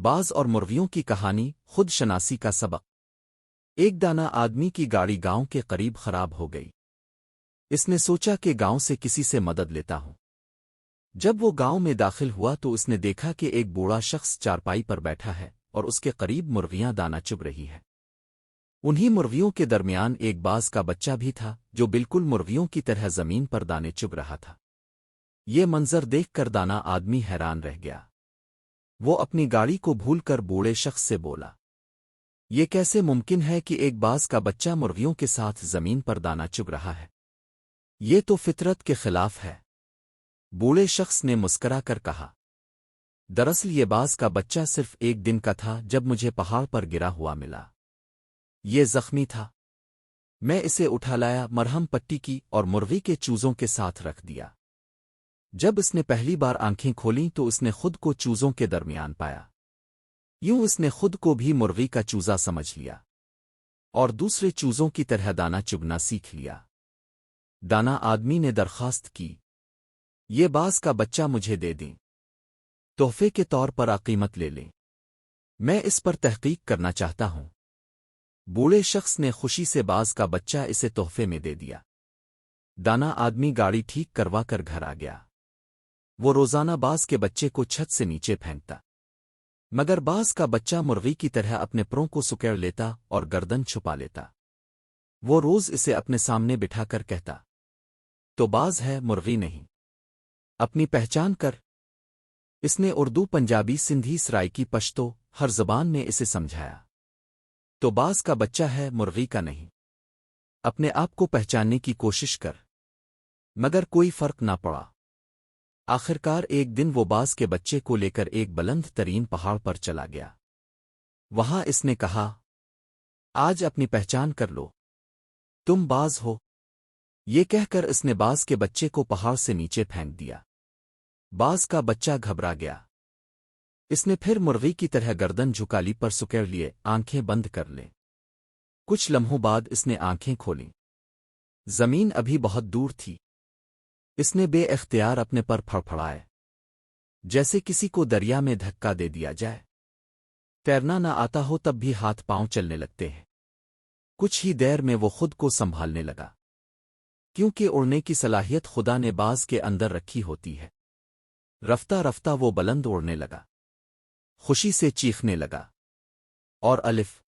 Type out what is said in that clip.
باز اور مرغیوں کی کہانی خود شناسی کا سبق۔ ایک دانا آدمی کی گاڑی گاؤں کے قریب خراب ہو گئی۔ اس نے سوچا کہ گاؤں سے کسی سے مدد لیتا ہوں۔ جب وہ گاؤں میں داخل ہوا تو اس نے دیکھا کہ ایک بوڑھا شخص چارپائی پر بیٹھا ہے اور اس کے قریب مرغیاں دانا چگ رہی ہے۔ انہی مرغیوں کے درمیان ایک باز کا بچہ بھی تھا جو بالکل مرغیوں کی طرح زمین پر دانے چگ رہا تھا۔ یہ منظر دیکھ کر دانا آدمی حیران رہ گیا۔ وہ اپنی گاڑی کو بھول کر بوڑھے شخص سے بولا، یہ کیسے ممکن ہے کہ ایک باز کا بچہ مرغیوں کے ساتھ زمین پر دانا چگ رہا ہے؟ یہ تو فطرت کے خلاف ہے۔ بوڑھے شخص نے مسکرا کر کہا، دراصل یہ باز کا بچہ صرف ایک دن کا تھا جب مجھے پہاڑ پر گرا ہوا ملا۔ یہ زخمی تھا، میں اسے اٹھا لایا، مرہم پٹی کی اور مرغی کے چوزوں کے ساتھ رکھ دیا۔ جب اس نے پہلی بار آنکھیں کھولیں تو اس نے خود کو چوزوں کے درمیان پایا۔ یوں اس نے خود کو بھی مرغی کا چوزا سمجھ لیا اور دوسرے چوزوں کی طرح دانا چگنا سیکھ لیا۔ دانا آدمی نے درخواست کی، یہ باز کا بچہ مجھے دے دیں، تحفے کے طور پر قیمت لے لیں، میں اس پر تحقیق کرنا چاہتا ہوں۔ بوڑھے شخص نے خوشی سے باز کا بچہ اسے تحفے میں دے دیا۔ دانا آدمی گاڑی ٹھیک کروا کر گھر آ گیا۔ وہ روزانہ باز کے بچے کو چھت سے نیچے پھینکتا، مگر باز کا بچہ مرغی کی طرح اپنے پروں کو سکیڑ لیتا اور گردن چھپا لیتا۔ وہ روز اسے اپنے سامنے بٹھا کر کہتا، تو باز ہے مرغی نہیں، اپنی پہچان کر۔ اس نے اردو، پنجابی، سندھی، سرائیکی، پشتو ہر زبان میں اسے سمجھایا، تو باز کا بچہ ہے مرغی کا نہیں، اپنے آپ کو پہچاننے کی کوشش کر۔ مگر کوئی فرق نہ پڑا۔ آخرکار ایک دن وہ باز کے بچے کو لے کر ایک بلند ترین پہاڑ پر چلا گیا۔ وہاں اس نے کہا، آج اپنی پہچان کر لو، تم باز ہو۔ یہ کہہ کر اس نے باز کے بچے کو پہاڑ سے نیچے پھینک دیا۔ باز کا بچہ گھبرا گیا۔ اس نے پھر مرغی کی طرح گردن جھکا لی پر سکیڑ لیے، آنکھیں بند کر لیں۔ کچھ لمحوں بعد اس نے آنکھیں کھولیں۔ زمین ابھی بہت دور تھی۔ اس نے بے اختیار اپنے پر پھڑپھڑائے، جیسے کسی کو دریا میں دھکا دے دیا جائے۔ تیرنا نہ آتا ہو تب بھی ہاتھ پاؤں چلنے لگتے ہیں۔ کچھ ہی دیر میں وہ خود کو سنبھالنے لگا، کیونکہ اڑنے کی صلاحیت خدا نے باز کے اندر رکھی ہوتی ہے۔ رفتہ رفتہ وہ بلند اڑنے لگا، خوشی سے چیخنے لگا، اور الف